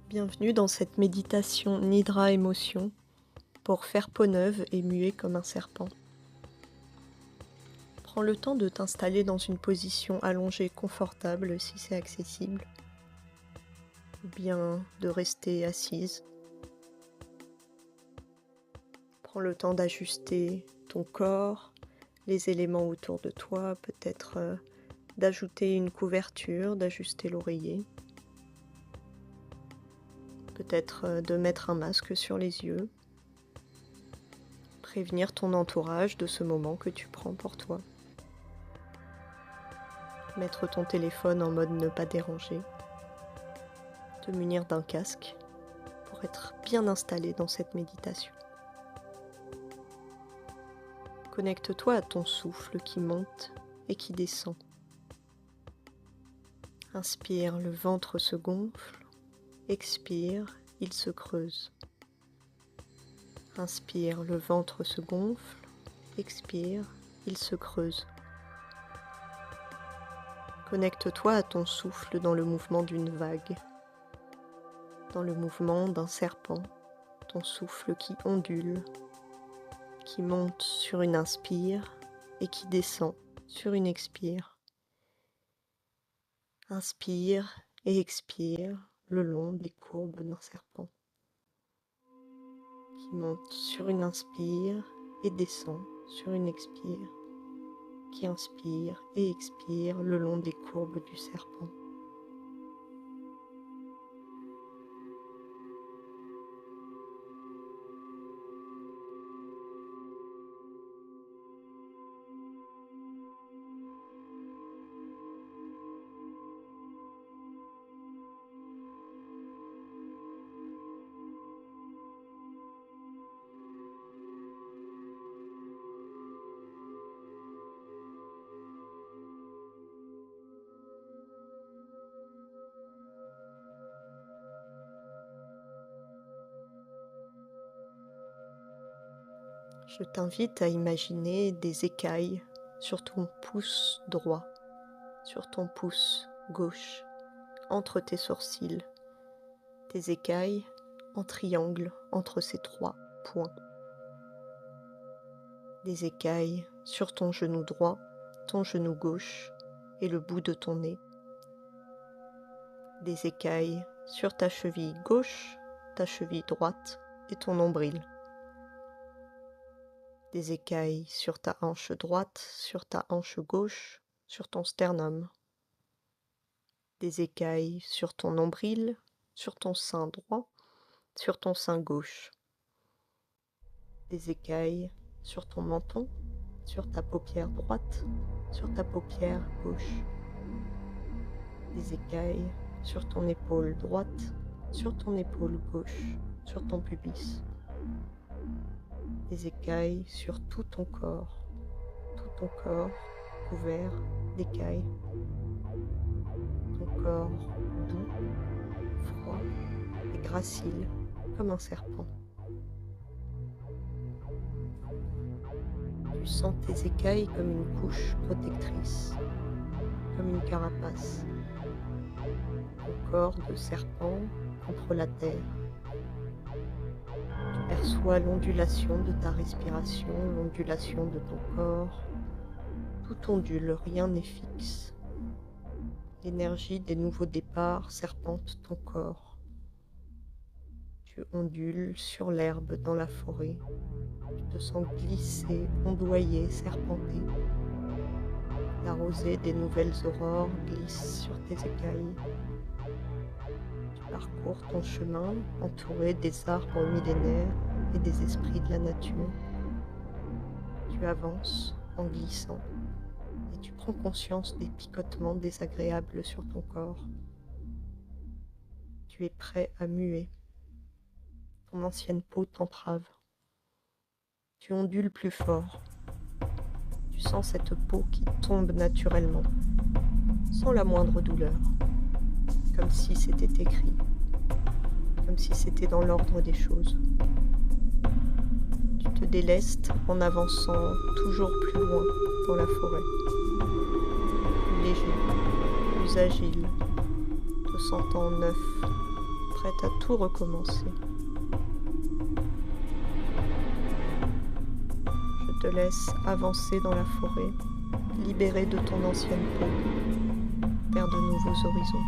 Bienvenue dans cette méditation Nidra Émotion pour faire peau neuve et muer comme un serpent. Prends le temps de t'installer dans une position allongée confortable si c'est accessible, ou bien de rester assise. Prends le temps d'ajuster ton corps, les éléments autour de toi, peut-être d'ajouter une couverture, d'ajuster l'oreiller. Peut-être de mettre un masque sur les yeux, prévenir ton entourage de ce moment que tu prends pour toi. Mettre ton téléphone en mode ne pas déranger, te munir d'un casque pour être bien installé dans cette méditation. Connecte-toi à ton souffle qui monte et qui descend. Inspire, le ventre se gonfle. Expire, il se creuse. Inspire, le ventre se gonfle. Expire, il se creuse. Connecte-toi à ton souffle dans le mouvement d'une vague, dans le mouvement d'un serpent, ton souffle qui ondule, qui monte sur une inspire et qui descend sur une expire. Inspire et expire le long des courbes d'un serpent, qui monte sur une inspire et descend sur une expire, qui inspire et expire le long des courbes du serpent. Je t'invite à imaginer des écailles sur ton pouce droit, sur ton pouce gauche, entre tes sourcils, des écailles en triangle entre ces trois points. Des écailles sur ton genou droit, ton genou gauche et le bout de ton nez. Des écailles sur ta cheville gauche, ta cheville droite et ton nombril. Des écailles sur ta hanche droite, sur ta hanche gauche, sur ton sternum. Des écailles sur ton nombril, sur ton sein droit, sur ton sein gauche. Des écailles sur ton menton, sur ta paupière droite, sur ta paupière gauche. Des écailles sur ton épaule droite, sur ton épaule gauche, sur ton pubis. Des écailles sur tout ton corps couvert d'écailles. Ton corps doux, froid et gracile comme un serpent. Tu sens tes écailles comme une couche protectrice, comme une carapace. Ton corps de serpent contre la terre. Tu perçois l'ondulation de ta respiration, l'ondulation de ton corps. Tout ondule, rien n'est fixe. L'énergie des nouveaux départs serpente ton corps. Tu ondules sur l'herbe dans la forêt. Tu te sens glisser, ondoyer, serpenter. La rosée des nouvelles aurores glisse sur tes écailles. Tu parcours ton chemin entouré des arbres millénaires et des esprits de la nature. Tu avances en glissant et tu prends conscience des picotements désagréables sur ton corps. Tu es prêt à muer. Ton ancienne peau t'entrave. Tu ondules plus fort. Tu sens cette peau qui tombe naturellement, sans la moindre douleur, comme si c'était écrit, comme si c'était dans l'ordre des choses. Tu te délestes en avançant toujours plus loin dans la forêt, plus léger, plus agile, te sentant neuf, prête à tout recommencer. Je te laisse avancer dans la forêt, libéré de ton ancienne peau, vers de nouveaux horizons.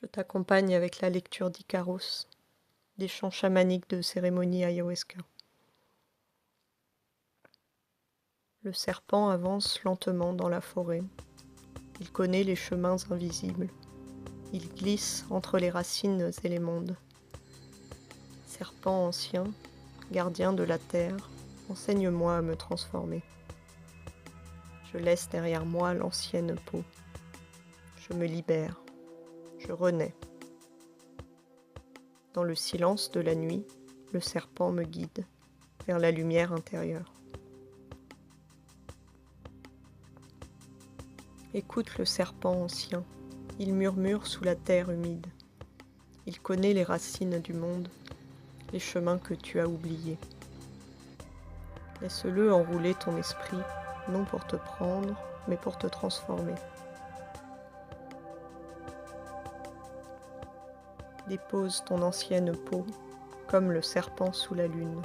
Je t'accompagne avec la lecture d'Icaros, des chants chamaniques de cérémonie ayahuasca. Le serpent avance lentement dans la forêt. Il connaît les chemins invisibles. Il glisse entre les racines et les mondes. Serpent ancien, gardien de la terre, enseigne-moi à me transformer. Je laisse derrière moi l'ancienne peau. Je me libère. Je renais. Dans le silence de la nuit, le serpent me guide vers la lumière intérieure. Écoute le serpent ancien, il murmure sous la terre humide. Il connaît les racines du monde, les chemins que tu as oubliés. Laisse-le enrouler ton esprit, non pour te prendre, mais pour te transformer. Dépose ton ancienne peau, comme le serpent sous la lune.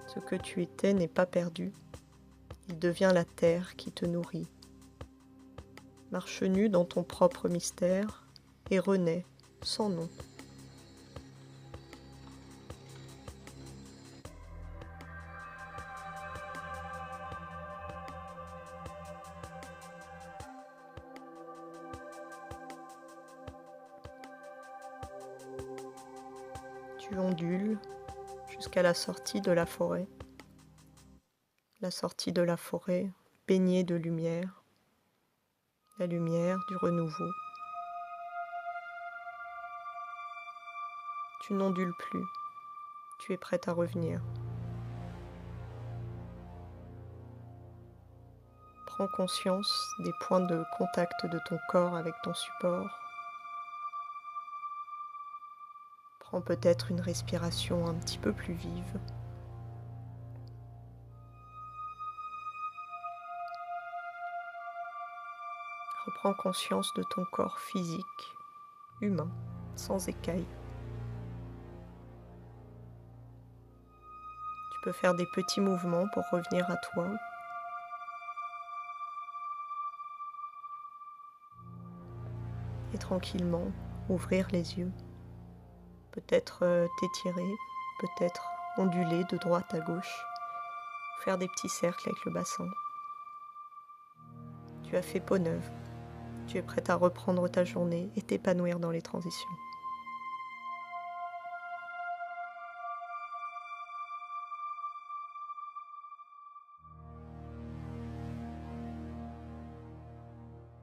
Ce que tu étais n'est pas perdu, il devient la terre qui te nourrit. Marche nu dans ton propre mystère et renais sans nom. Tu ondules jusqu'à la sortie de la forêt. La sortie de la forêt baignée de lumière, la lumière du renouveau. Tu n'ondules plus, tu es prête à revenir. Prends conscience des points de contact de ton corps avec ton support. Prends peut-être une respiration un petit peu plus vive. Reprends conscience de ton corps physique, humain, sans écailles. Tu peux faire des petits mouvements pour revenir à toi. Et tranquillement ouvrir les yeux. Peut-être t'étirer, peut-être onduler de droite à gauche, faire des petits cercles avec le bassin. Tu as fait peau neuve, tu es prête à reprendre ta journée et t'épanouir dans les transitions.